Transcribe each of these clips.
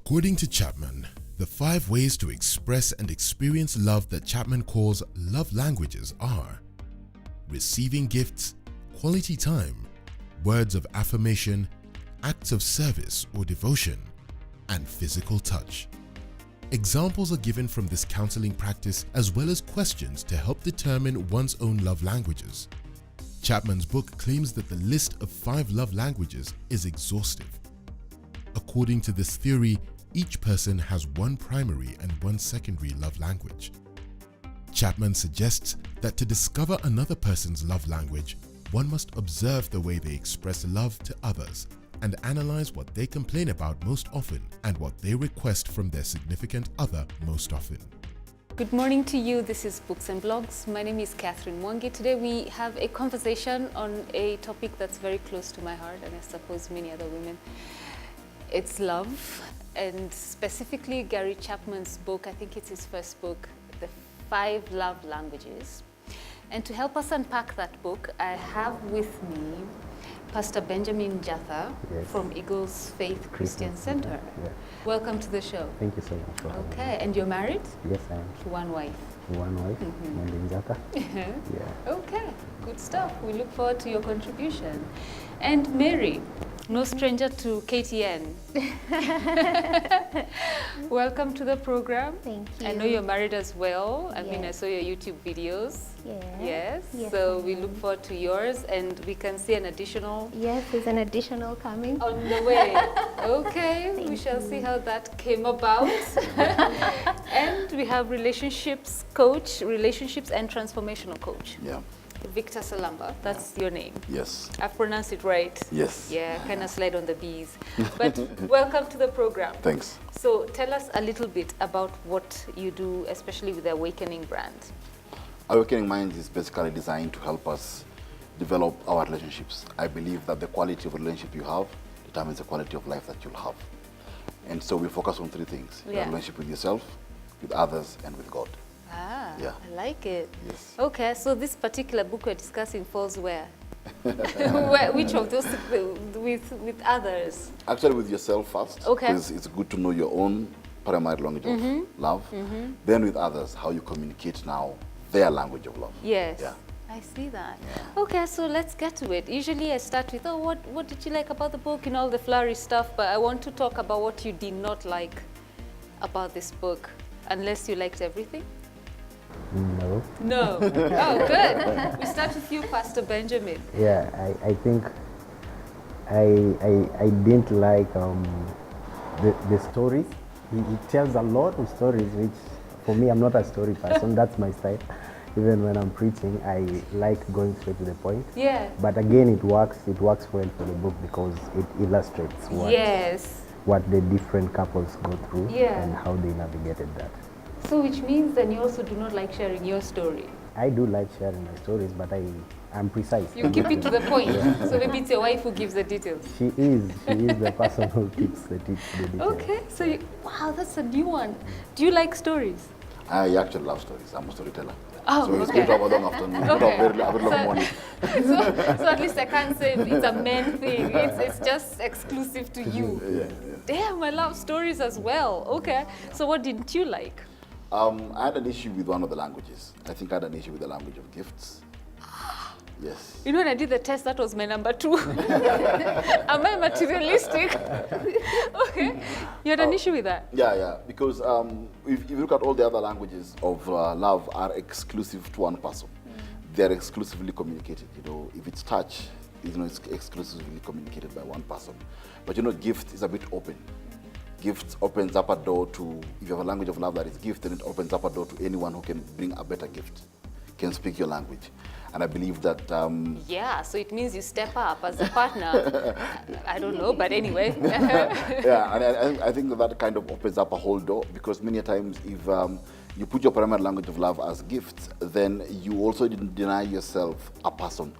According to Chapman, the 5 ways to express and experience love that Chapman calls love languages are receiving gifts, quality time, words of affirmation, acts of service or devotion, and physical touch. Examples are given from this counseling practice as well as questions to help determine one's own love languages. Chapman's book claims that the list of 5 love languages is exhaustive. According to this theory, each person has one primary and one secondary love language. Chapman suggests that to discover another person's love language, one must observe the way they express love to others and analyze what they complain about most often and what they request from their significant other most often. Good morning to you. This is Books and Blogs. My name is Catherine Mwangi. Today we have a conversation on a topic that's very close to my heart, and I suppose many other women. It's love, and specifically Gary Chapman's book. I think it's his first book, The 5 Love Languages. And to help us unpack that book, I have with me Pastor Benjamin Jatha from Eagles Faith Christian Center. Yeah. Welcome to the show. Thank you so much for having me. Okay, and you're married? Yes, I am. To one wife? One wife, Benjamin Jatha. Yeah. Okay, good stuff. We look forward to your contribution. And Mary, no stranger to KTN. Welcome to the program. Thank you. I know you're married as well. I mean, I Yes. saw your YouTube videos. Yes. Yes. So we look forward to yours, and we can see an additional Yes, there's an additional coming. on the way. Okay, we shall see how that came about. And we have relationships coach, relationships and transformational coach. Yeah. Victor Salamba, that's your name. Yes. I've pronounced it right. Yes. Yeah, kind of slide on the B's. But welcome to the program. Thanks. So tell us a little bit about what you do, especially with the Awakening brand. Awakening Minds is basically designed to help us develop our relationships. I believe that the quality of relationship you have determines the quality of life that you'll have. And so we focus on 3 things. Your relationship with yourself, with others, and with God. Ah, Yeah. I like it. Yes. Okay, so this particular book we're discussing falls where? Which of those with others? Actually with yourself first. Okay. Because it's good to know your own primary language of love. Then with others, how you communicate now their language of love. Yes. Yeah. I see that. Yeah. Okay, so let's get to it. Usually I start with, what did you like about the book and all the flowery stuff, but I want to talk about what you did not like about this book, unless you liked everything. No. No. Oh, good. We start with you, Pastor Benjamin. Yeah, I think I didn't like the stories. He tells a lot of stories, which for me, I'm not a story person. That's my style. Even when I'm preaching, I like going straight to the point. Yeah. But again, it works well for the book because it illustrates what the different couples go through and how they navigated that. So which means then you also do not like sharing your story. I do like sharing my stories, but I'm precise. You keep it to the point. So maybe it's your wife who gives the details. She is the person who keeps the details. Okay, so wow, that's a new one. Do you like stories? I actually love stories. I'm a storyteller. Oh, so it's okay. good to have a long afternoon, good to have a very long morning. So at least I can't say it's a men thing. It's just exclusive to you. Yeah. Damn, I love stories as well. Okay, so what didn't you like? I had an issue with one of the languages. I think I had an issue with the language of gifts. Yes. You know, when I did the test, that was my number 2. Am I materialistic? Okay, you had an issue with that? Yeah. Because if you look at all the other languages of love are exclusive to one person. They're exclusively communicated. You know, if it's touch, it's exclusively communicated by one person. But gift is a bit open. Gift opens up a door to, if you have a language of love that is gift, then it opens up a door to anyone who can bring a better gift, can speak your language. And I believe that... yeah, so it means you step up as a partner. I don't know, but anyway. Yeah, and I think that kind of opens up a whole door, because many times if you put your primary language of love as gifts, then you also deny yourself a person,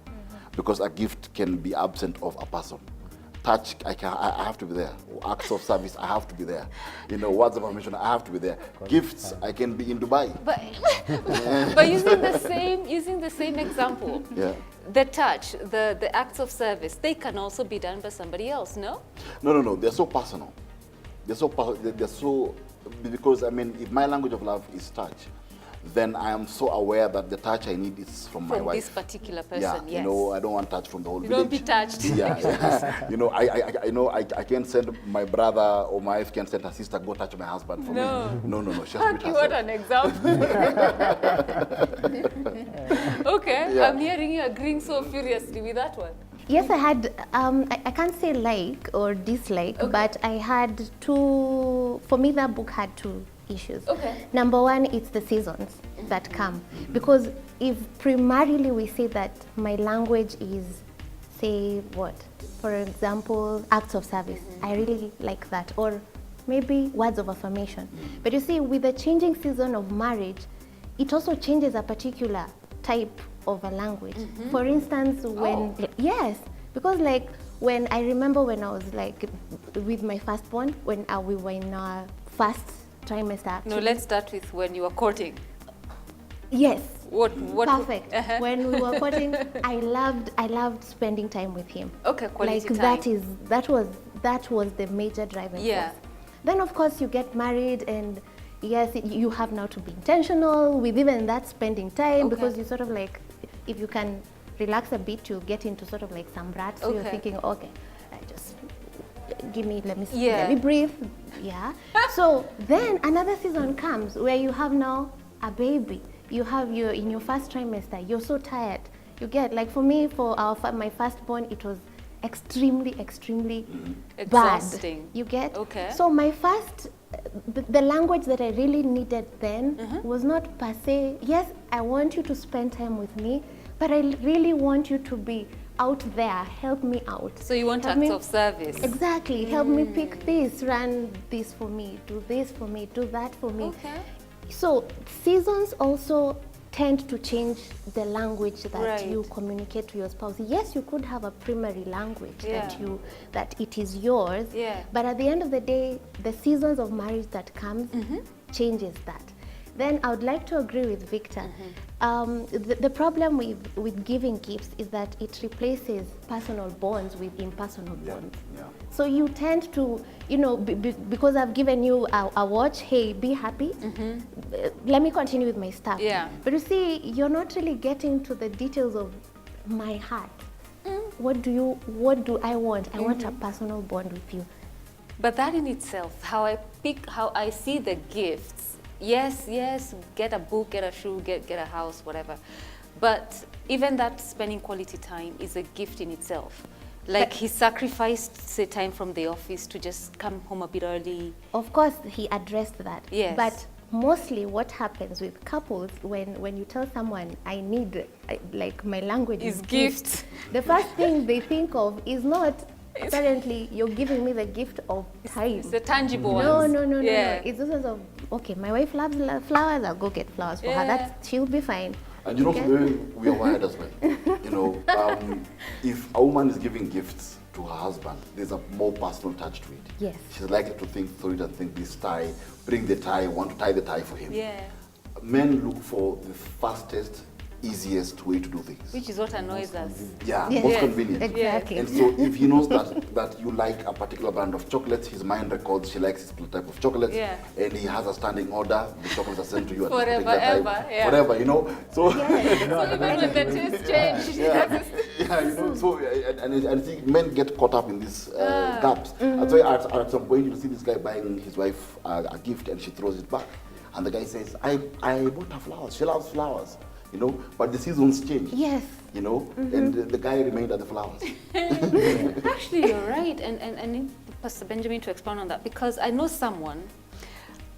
because a gift can be absent of a person. Touch, I have to be there. Acts of service, I have to be there. Words of affirmation, I have to be there. Gifts, I can be in Dubai. But using the same example, the touch, the acts of service, they can also be done by somebody else, no? No. They're so personal. they're so, because I mean, if my language of love is touch, then I am so aware that the touch I need is from my wife. From this particular person, Yeah, yes. you know, I don't want touch from the whole You village. don't be touched. Yeah, yeah. You know, I know I can't send my brother or my wife can send her sister, go touch my husband for No. me. No. She has to do it You want herself. an example? Okay, Yeah. I'm hearing you agreeing so furiously with that one. Yes, I had, I can't say like or dislike, but I had two, for me that book had two issues. Okay. Number one, it's the seasons that come. Because if primarily we say that my language is, say what? For example, acts of service. I really like that. Or maybe words of affirmation. But you see, with the changing season of marriage, it also changes a particular type of a language. For instance, when, yes, because like when I remember when I was like with my firstborn, when we were in our first trimester. No, actually. let's start with when you were courting. Yes. What? Perfect. When we were courting, I loved spending time with him. Okay, quality like time. that was the major driving Yeah. force. Then of course you get married, and yes, you have now to be intentional with even that spending time, Okay. because you sort of like, if you can relax a bit, you get into sort of like some rut. So you're Okay. thinking, okay, just let me Yeah. breathe. Yeah. So then another season comes where you have now a baby. You're in your first trimester. You're so tired. You get, like for me, for my firstborn, it was extremely Exhausting. bad. You get? Okay. So my first, the language that I really needed then was not per se, yes, I want you to spend time with me, but I really want you to be out there, help me out. So you want Help acts me- of service. Exactly. Help me pick this, run this for me, do this for me, do that for me. Okay. So seasons also tend to change the language that Right. you communicate to your spouse. Yes, you could have a primary language Yeah. that it is yours, Yeah. but at the end of the day, the seasons of marriage that comes changes that. Then I would like to agree with Victor. The problem with giving gifts is that it replaces personal bonds with impersonal bonds. Yeah. So you tend to, because I've given you a watch, hey, be happy. Let me continue with my stuff. Yeah. But you see, you're not really getting to the details of my heart. What do I want? I want a personal bond with you. But that in itself, how I see the gifts. Yes, get a book, get a shoe, get a house, whatever. But even that spending quality time is a gift in itself. Like he sacrificed, say, time from the office to just come home a bit early. Of course, he addressed that. Yes. But mostly what happens with couples, when you tell someone, I need, like my language Is is gifts. the first thing they think of is not, apparently, you're giving me the gift of time. It's the tangible No. ones. No. Yeah. It's this of, okay, my wife loves flowers, I'll go get flowers for her. Yeah. She'll be fine. And you know, Okay. the way we are wired as well. If a woman is giving gifts to her husband, there's a more personal touch to it. Yes. She's likely to think through it and think this tie, bring the tie, want to tie the tie for him. Yeah. Men look for the fastest, easiest way to do things. Which is what annoys us. Yeah, Yes. most Yes. convenient. Exactly. And so if he knows that you like a particular brand of chocolates, his mind records she likes this type of chocolates, Yeah. and he has a standing order, the chocolates are sent to you at this Forever, particular time. ever, yeah. Forever, you know. So So even when the taste change, yeah, you know, so and I think men get caught up in these gaps. And so at some point you see this guy buying his wife a gift and she throws it back, and the guy says, I bought her flowers. She loves flowers, you know. But the seasons change. Yes. You know, and the guy remained at the flowers. Actually, you're right, and I need Pastor Benjamin to expand on that, because I know someone,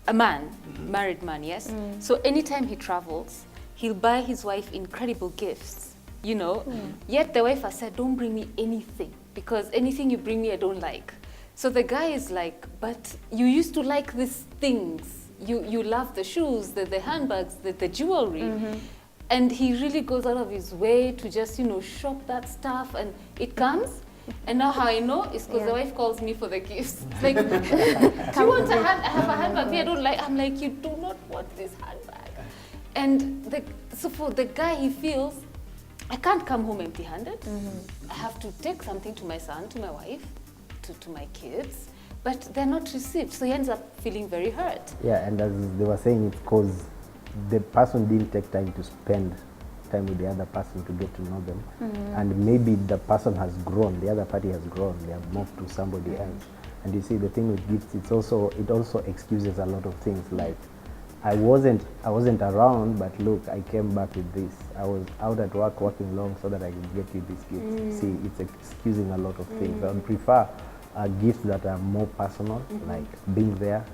a man, married man, yes? So anytime he travels, he'll buy his wife incredible gifts, you know? Yet the wife has said, don't bring me anything, because anything you bring me, I don't like. So the guy is like, but you used to like these things. You love the shoes, the handbags, the jewelry. And he really goes out of his way to just, shop that stuff, and it comes. And now how I know is because the wife calls me for the gifts. It's like, do you want I have a handbag? Me, I don't like. I'm like, you do not want this handbag. And so for the guy, he feels, I can't come home empty-handed. I have to take something to my son, to my wife, to my kids. but they're not received. So he ends up feeling very hurt. Yeah, and as they were saying, it's because the person didn't take time to spend time with the other person to get to know them. And maybe the person has grown, the other party has grown, they have moved to somebody else. And you see, the thing with gifts, it also excuses a lot of things, like I wasn't around, but look, I came back with this. I was out at work working long so that I could get you this gift. See, it's excusing a lot of things. I would prefer gifts that are more personal, like being there,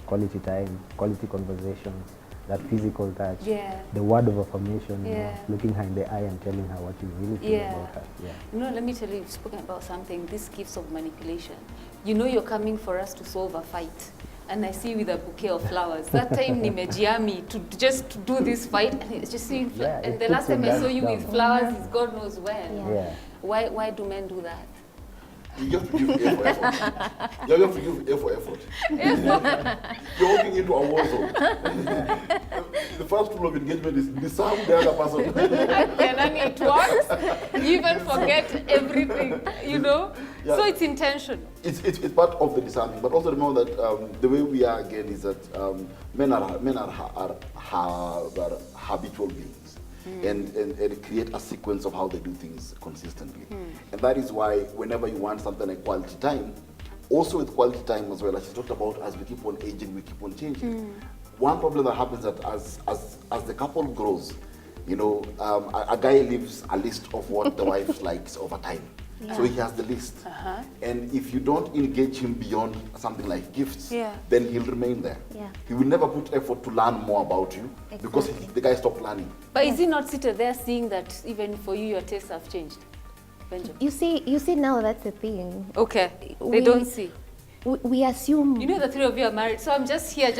quality time, quality conversations, that physical touch, the word of affirmation, you know, looking her in the eye and telling her what you really feel about her. You know, let me tell you, you've spoken about something, these gifts of manipulation. You know you're coming for us to solve a fight, and I see you with a bouquet of flowers. That time nimejiami to just do this fight, and it's just seeing and the last time I saw you with flowers is God knows when. Why do men do that? You have to give A for effort. You have to give A for effort. You're walking into a war zone. The first rule of engagement is disarm the other person. And then it works. You even forget everything, you know? Yeah. So it's intention. It's part of the disarming, but also remember that the way we are again is that men are habitual beings. And create a sequence of how they do things consistently. And that is why whenever you want something like quality time, also with quality time as well, as you talked about, as we keep on aging, we keep on changing. One problem that happens that as the couple grows, you know, a guy leaves a list of what the wife likes over time. So he has the list. And if you don't engage him beyond something like gifts, then he'll remain there. He will never put effort to learn more about you because the guy stopped learning. But is he not seated there seeing that even for you, your tastes have changed? Benjamin? You see now that's the thing. Okay, they don't see. We assume. You know the three of you are married, so I'm just here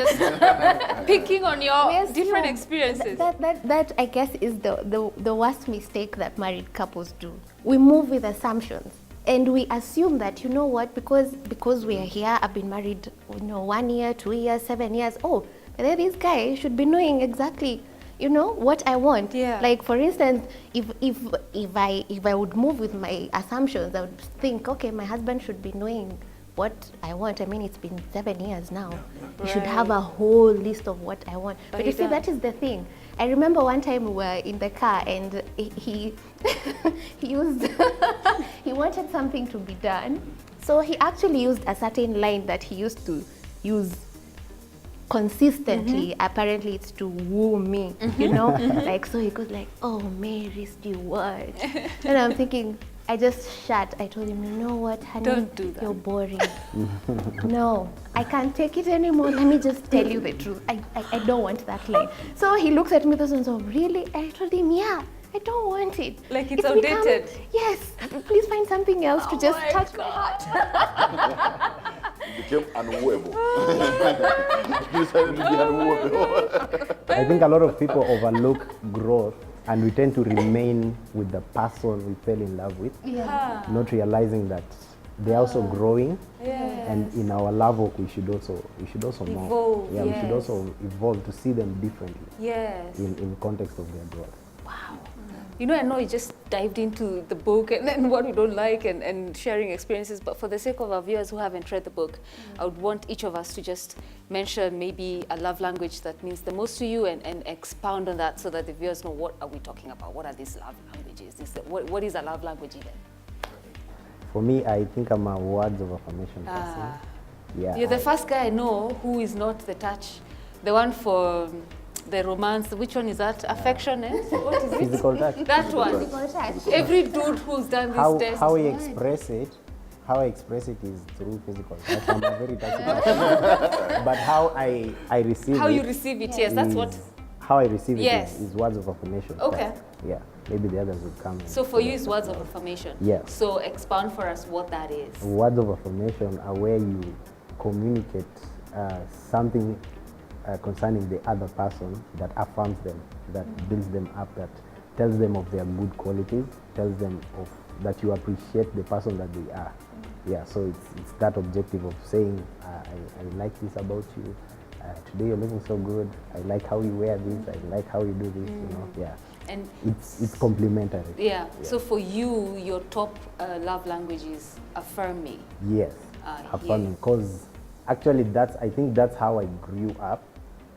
picking on your different experiences. That I guess is the worst mistake that married couples do. We move with assumptions, and we assume that, you know what, because we are here, I've been married, you know, 1 year, 2 years, 7 years. Oh, then this guy should be knowing exactly, you know, what I want. Like for instance, if I would move with my assumptions, I would think, okay, my husband should be knowing what I want. I mean, it's been 7 years now. You should have a whole list of what I want. But you see, that is the thing. I remember one time we were in the car and he used he wanted something to be done. So he actually used a certain line that he used to use consistently. Apparently it's to woo me, you know? Like, so he goes like, oh, Mary Stewart. And I'm thinking, I just shut. I told him, you know what, honey, don't do that. You're boring. No, I can't take it anymore. Let me just tell you the truth. I don't want that line. So he looks at me and says, really? I told him, yeah, I don't want it. Like it's outdated. Yes, please find something else to just touch my heart. It became unwooable. You decided to be unwooable. I think a lot of people overlook growth, and we tend to remain with the person we fell in love with, not realizing that they're also growing, and in our love walk we should also evolve, move. We should also evolve to see them differently. In context of their growth. Wow. You know, I know you just dived into the book and what we don't like and sharing experiences, but for the sake of our viewers who haven't read the book, I would want each of us to just mention maybe a love language that means the most to you and expound on that so that the viewers know what are we talking about, what are these love languages, what is a love language even? For me, I think I'm a words of affirmation person. You're the first guy I know who is not the touch, the one for the romance. Which one is that? Affection, eh? What is it? Physical touch. That one. Physical touch. Every dude who's done this test. How I express it is through physical touch. I'm a very touchy person. But how I receive it. How you receive it, yes, that's what. How I receive it is words of affirmation. Okay. Yeah, maybe the others would come. So for you, it's words of affirmation. Yes. So expound for us what that is. Words of affirmation are where you communicate something concerning the other person that affirms them, that builds them up, that tells them of their good qualities, tells them of that you appreciate the person that they are. So it's that objective of saying, I like this about you. Today you're looking so good. I like how you wear this. I like how you do this. You know, And it's complementary. So for you, your top love language is affirm me. Yes. have fun. Because actually I think that's how I grew up.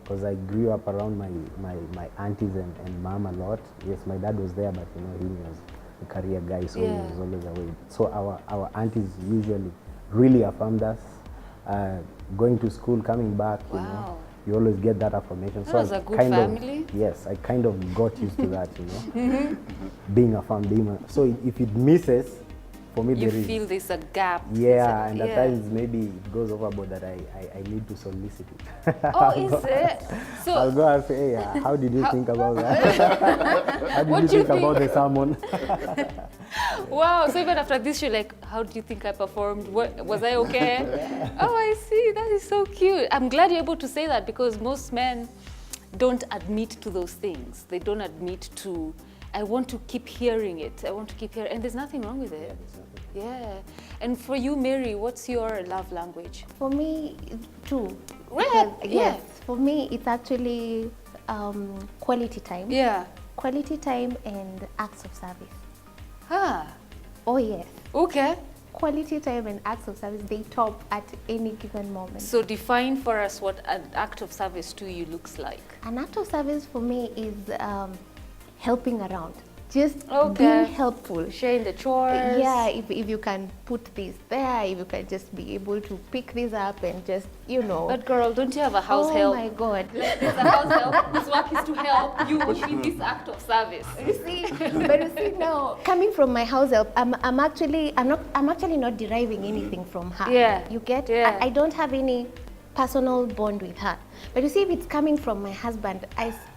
Because I grew up around my aunties and mom a lot. Yes, my dad was there, but you know, he was a career guy, so he was always away. So our aunties usually really affirmed us. Going to school, coming back, you know, you always get that affirmation. That so was a good family. Yes, I kind of got used to that, you know, being affirmed. So if it misses, for me, you feel there's a gap. Yeah, and at times maybe it goes overboard that I need to solicit it. Oh, is it? So I'll go and say, hey, how did you think about that? How did you think about the sermon? Wow, so even after this, you're like, how do you think I performed? Was I okay? Oh, I see. That is so cute. I'm glad you're able to say that, because most men don't admit to those things. They don't admit to, I want to keep hearing it. I want to keep hearing, and there's nothing wrong with it. Yeah. And for you, Mary, what's your love language? For me, too. Right. Yes. For me, it's actually quality time. Yeah. Quality time and acts of service. Ah. Oh, yes. Okay. Quality time and acts of service, they top at any given moment. So define for us what an act of service to you looks like. An act of service for me is helping around. Just Okay. being helpful. Sharing the chores. Yeah, if you can put this there, if you can just be able to pick this up and just, you know. But girl, don't you have a house help? Oh my God. There's a house help. This work is to help you in this act of service. You see, but you see now, coming from my house help, I'm actually not deriving anything from her. Yeah. You get? Yeah. I don't have any personal bond with her. But you see, if it's coming from my husband,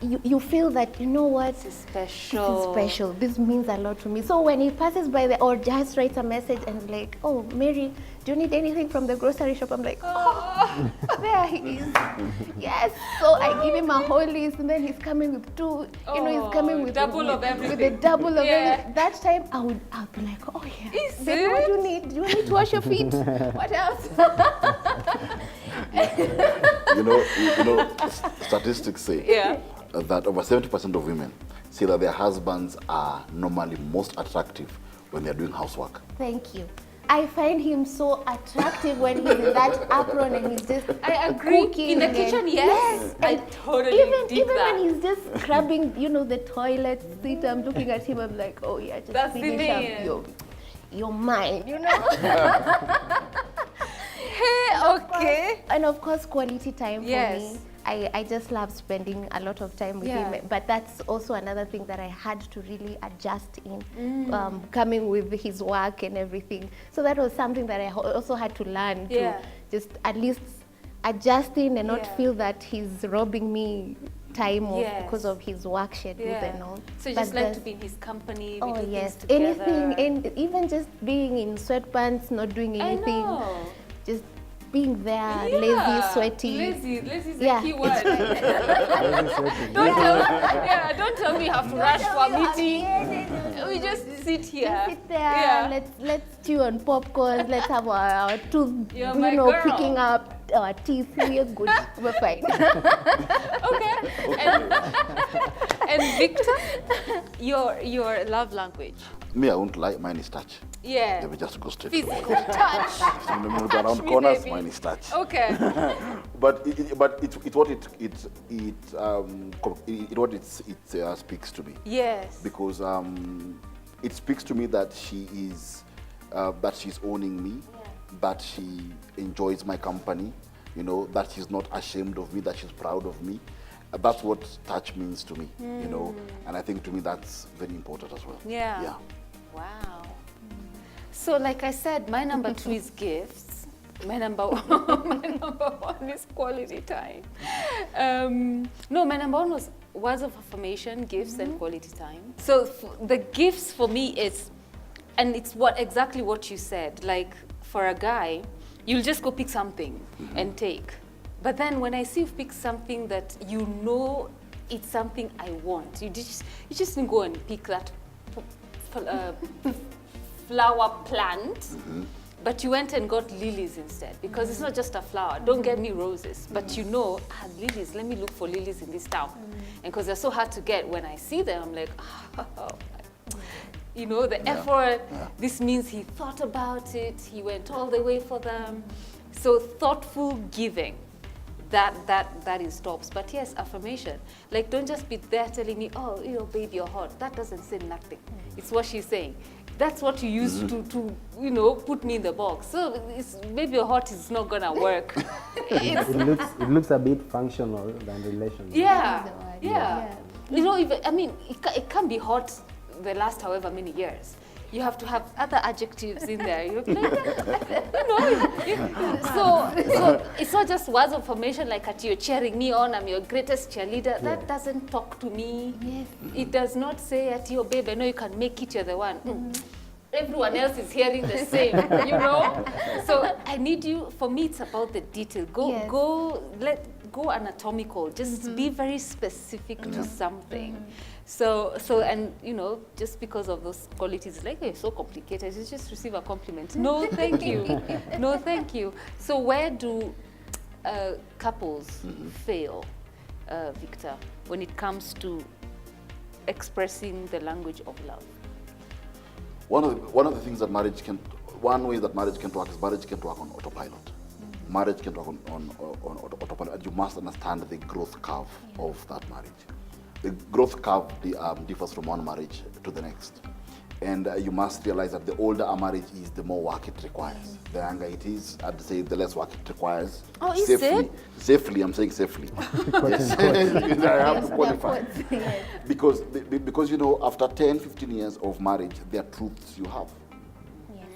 you feel that, you know what? This is special. This is special. This means a lot to me. So when he passes by or just writes a message and like, oh, Mary, do you need anything from the grocery shop? I'm like, oh, there he is. Yes. So I give him a whole list, and then he's coming with two. You know, he's coming with double of everything. With a double of Yeah. everything. That time I would be like, oh yeah. Is Baby, what it? do you need? Do you need to wash your feet? What else? You know, statistics say Yeah. that over 70% of women say that their husbands are normally most attractive when they're doing housework. Thank you. I find him so attractive when he's in that apron and he's just I agree. cooking In the and- kitchen, yes. I and totally even dig that. when he's just scrubbing, you know, the toilet seat, I'm looking at him, I'm like, oh yeah, just That's the finish thing. up your mind, you know? Hey, okay. And of course, quality time Yes. for me. I just love spending a lot of time with Yeah. him. But that's also another thing that I had to really adjust in, coming with his work and everything. So that was something that I also had to learn Yeah. to just at least adjusting and not Yeah. feel that he's robbing me time off Yes. because of his work schedule Yeah. and all. So you But just like the- to be in his company, we Oh do yes, things together. anything, and even just being in sweatpants, not doing I anything, know. just being there, Yeah. lazy, sweaty. Lazy is the Yeah, key it's- word. Sweating. Don't tell me you have to rush for a meeting. We just sit here. Just sit there. Yeah. Let's chew on popcorn. Let's have our tooth. You're You my know, girl. picking up our teeth. We're good. We're fine. Okay. And Victor, your love language. Me, I won't lie, mine is touch. Yeah. Let me just go straight. Physical touch. When we go Touch around me, corners, baby. mine is touch. Okay. But it's what it speaks to me. Yes. Because it speaks to me that she's owning me, that she enjoys my company, you know, that she's not ashamed of me, that she's proud of me. That's what touch means to me, you know, and I think to me that's very important as well. Yeah. Yeah. Wow. So like I said, my number 2 is gifts. My number one is quality time. No, my number 1 was words of affirmation, gifts, and quality time. So the gifts for me is, and it's exactly what you said. Like for a guy, you'll just go pick something and take. But then when I see you pick something that you know it's something I want, you just didn't go and pick that flower plant, but you went and got lilies instead, because it's not just a flower. Don't get me roses, but you know, lilies, let me look for lilies in this town. And because they're so hard to get, when I see them, I'm like, oh, You know, the effort. This means he thought about it. He went all the way for them. So thoughtful giving. That is tops. But yes, affirmation. Like, don't just be there telling me, oh, you know, babe, you're hot. That doesn't say nothing. It's what she's saying. That's what you use to you know, put me in the box. So it's, babe, you're hot is not gonna work. It looks a bit functional than relational. Yeah. You know, it can be hot the last however many years. You have to have other adjectives in there. You know, so it's not just words of affirmation like at you're cheering me on, I'm your greatest cheerleader. That doesn't talk to me. Yes. It does not say at you, babe, I know you can make it, you're the one. Everyone else is hearing the same, you know? So I need you, for me it's about the detail. Go anatomical, just be very specific to something. So, and you know, just because of those qualities, like, it's so complicated, you just receive a compliment. No, thank you. No, thank you. So where do couples fail, Victor, when it comes to expressing the language of love? One of the things that one way that marriage can work is marriage can work on autopilot. Marriage can work on autopilot, and you must understand the growth curve of that marriage. The growth curve differs from one marriage to the next. And you must realize that the older a marriage is, the more work it requires. The younger it is, I'd say the less work it requires. Oh, is it? Safely, I'm saying safely. Yes. I have to qualify. Because, you know, after 10, 15 years of marriage, there are truths you have.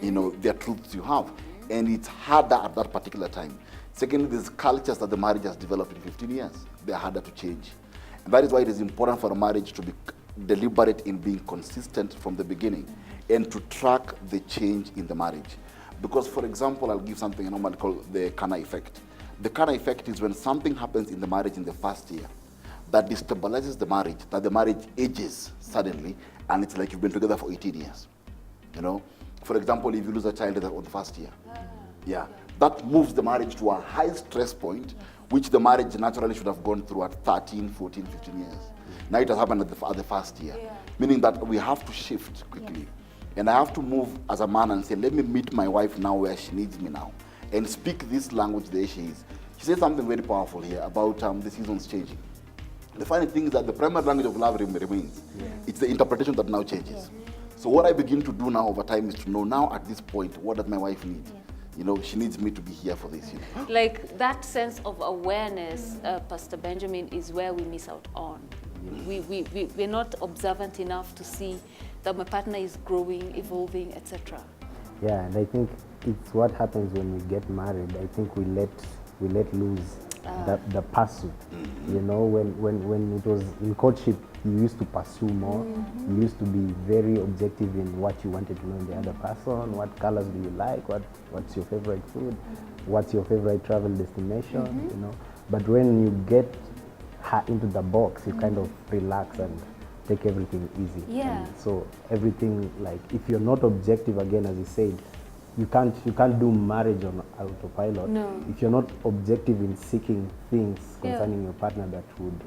You know, there are truths you have. And it's harder at that particular time. Secondly, there's cultures that the marriage has developed in 15 years. They're harder to change. And that is why it is important for a marriage to be deliberate in being consistent from the beginning and to track the change in the marriage. Because, for example, I'll give something I normally call the Kana effect. The Kana effect is when something happens in the marriage in the first year that destabilizes the marriage, that the marriage ages suddenly, and it's like you've been together for 18 years. You know? For example, if you lose a child on the first year, that moves the marriage to a high stress point, which the marriage naturally should have gone through at 13, 14, 15 years. Now it has happened at the first year, meaning that we have to shift quickly. And I have to move as a man and say, let me meet my wife now where she needs me now, and speak this language the way she is. She said something very powerful here about the seasons changing. The funny thing is that the primary language of love remains. It's the interpretation that now changes. So what I begin to do now over time is to know now at this point, what does my wife need? You know, she needs me to be here for this. You know? Like that sense of awareness, Pastor Benjamin, is where we miss out on. We're not observant enough to see that my partner is growing, evolving, etc. Yeah, and I think it's what happens when we get married. I think we let loose the pursuit. You know, when it was in courtship, you used to pursue more. You used to be very objective in what you wanted to know in the other person. What colors do you like? What's your favorite food? What's your favorite travel destination? You know, but when you get her into the box, you kind of relax and take everything easy. Yeah. And so everything, like, if you're not objective, again, as you said, you can't do marriage on autopilot. No. If you're not objective in seeking things concerning your partner that would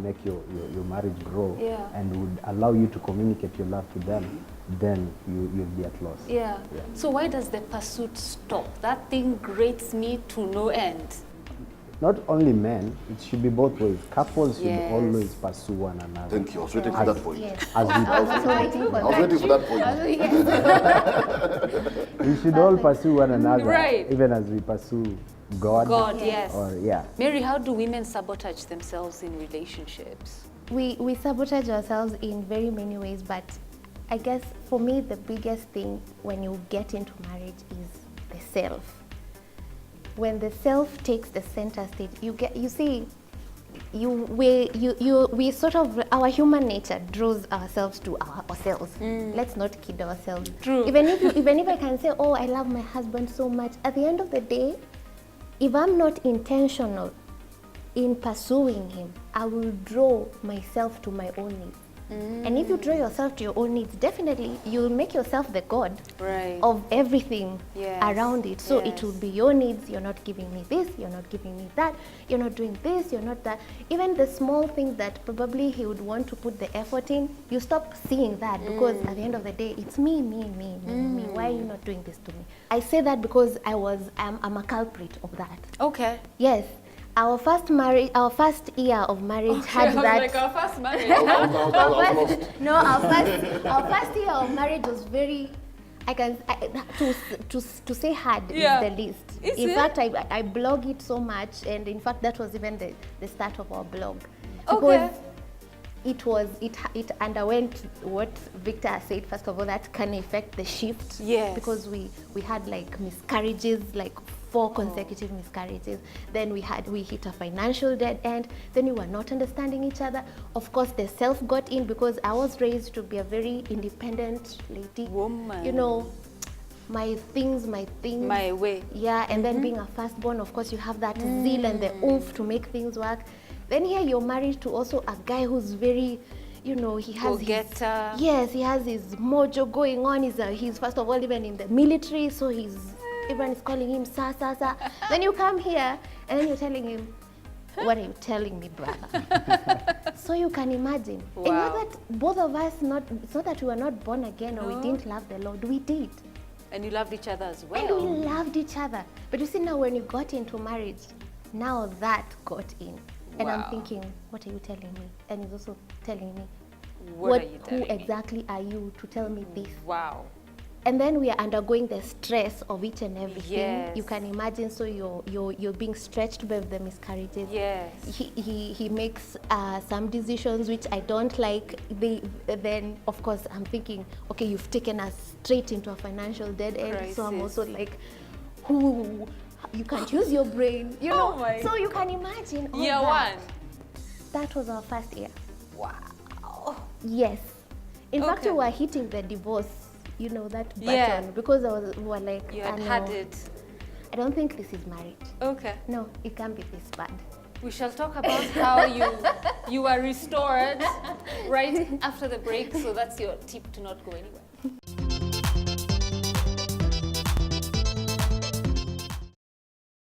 make your marriage grow and would allow you to communicate your love to them, then you'll be at loss. Yeah. So why does the pursuit stop? That thing grates me to no end. Not only men, it should be both ways. Couples should always pursue one another. Thank you. I was waiting for that point. As I was waiting for that point. we should all pursue one another, Right. even as we pursue God. God, yes. Or Mary, how do women sabotage themselves in relationships? We sabotage ourselves in very many ways, but I guess for me the biggest thing when you get into marriage is the self. When the self takes the center stage, we sort of, our human nature draws ourselves to ourselves. Let's not kid ourselves. True. Even if I can say, oh, I love my husband so much, at the end of the day, if I'm not intentional in pursuing him, I will draw myself to my own needs. And if you draw yourself to your own needs, definitely you'll make yourself the god Right. of everything Yes. around it. So it Yes. will be your needs. You're not giving me this, you're not giving me that, you're not doing this, you're not that. Even the small things that probably he would want to put the effort in, you stop seeing that because at the end of the day, it's me. Why are you not doing this to me? I say that because I'm a culprit of that. Okay. Yes. Our first year of marriage had I was that. like our first marriage. Our first year of marriage was very, to say hard Yeah. is the least. Is In it? fact, I blog it so much, and in fact, that was even the start of our blog. Okay. Because it underwent what Victor said, first of all, that can affect the shift. Yes. Because we had like miscarriages, like 4 consecutive miscarriages. Then we hit a financial dead end. Then we were not understanding each other. Of course, the self got in because I was raised to be a very independent lady. Woman. You know, my things. My way. Yeah, and then being a firstborn, of course, you have that zeal and the oomph to make things work. Then here you're married to also a guy who's very, you know, he has Go-getter. he has his mojo going on. He's first of all even in the military, so everyone is calling him sa. Then you come here and then you're telling him, what are you telling me, brother? So you can imagine. And you know Wow. that both of us, it's not that we were not born again or we didn't love the Lord. We did. And you loved each other as well. And we loved each other. But you see now when you got into marriage, now that got in. And Wow. I'm thinking, what are you telling me? And he's also telling me, What are you telling who me? exactly are you to tell me this? Wow. And then we are undergoing the stress of each and everything. Yes. You can imagine, so you're being stretched by the miscarriages. Yes. He makes some decisions which I don't like. Then of course I'm thinking, okay, you've taken us straight into a financial dead end. So I'm Crisis. also like, who? You can't use your brain, you know. Oh my So you can imagine. All Year that. one. That was our first year. Wow. Yes. In fact, Okay. we were hitting the divorce, you know, that button. Yeah. Because we were like, You had no, had it. I don't think this is marriage. Okay. No, it can't be this bad. We shall talk about how you were restored right after the break. So that's your tip to not go anywhere.